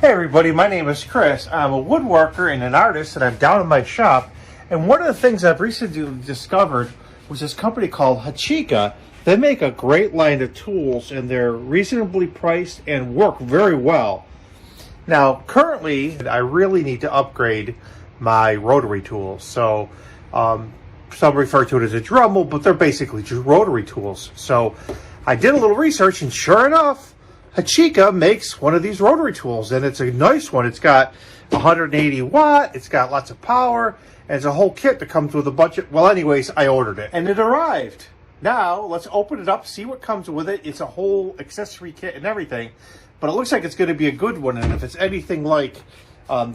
Hey everybody, my name is Chris. I'm a woodworker and an artist, and I'm down in my shop. And one of the things I've recently discovered was this company called HYCHIKA. They make a great line of tools, and they're reasonably priced and work very well. Now, currently, I really need to upgrade my rotary tools. So, some refer to it as a Dremel, but they're basically just rotary tools. So, I did a little research, and sure enough, HYCHIKA makes one of these rotary tools, and it's a nice one. It's got 180 watt, it's got lots of power, and it's a whole kit that comes with a bunch of, well anyways, I ordered it. And it arrived. Now, let's open it up, see what comes with it. It's a whole accessory kit and everything, but it looks like it's going to be a good one, and if it's anything like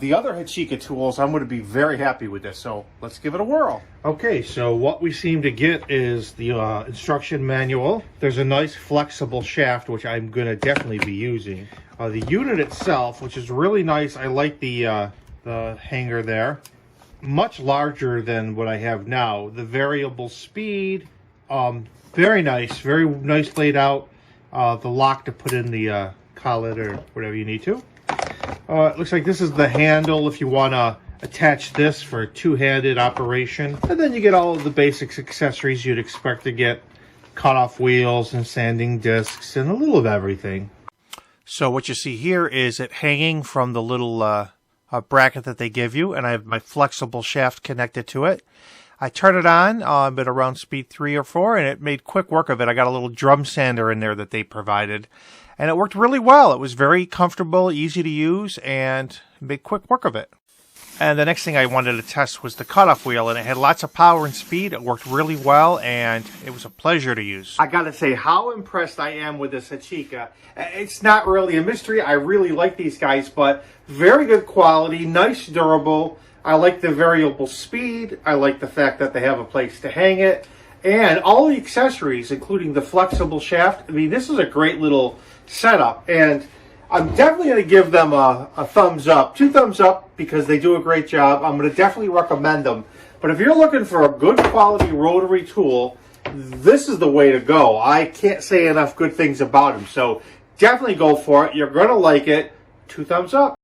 the other HYCHIKA tools, I'm going to be very happy with this. So let's give it a whirl. Okay, so what we seem to get is the instruction manual. There's a nice flexible shaft, which I'm going to definitely be using. The unit itself, which is really nice. I like the hanger there. Much larger than what I have now. The variable speed, very nice laid out. The lock to put in the collet or whatever you need to. It looks like this is the handle if you want to attach this for a two-handed operation. And then you get all of the basic accessories you'd expect to get. Cut-off wheels and sanding discs and a little of everything. So what you see here is it hanging from the little bracket that they give you, and I have my flexible shaft connected to it. I turn it on at around speed 3 or 4, and it made quick work of it. I got a little drum sander in there that they provided, and it worked really well. It was very comfortable, easy to use, and made quick work of it. And the next thing I wanted to test was the cutoff wheel, and it had lots of power and speed. It worked really well, and it was a pleasure to use. I gotta say how impressed I am with this HYCHIKA. It's not really a mystery. I really like these guys, but very good quality, nice, durable. I like the variable speed. I like the fact that they have a place to hang it. And all the accessories, including the flexible shaft. I mean, this is a great little setup. And I'm definitely going to give them a thumbs up. 2 thumbs up because they do a great job. I'm going to definitely recommend them. But if you're looking for a good quality rotary tool, this is the way to go. I can't say enough good things about them. So definitely go for it. You're going to like it. 2 thumbs up.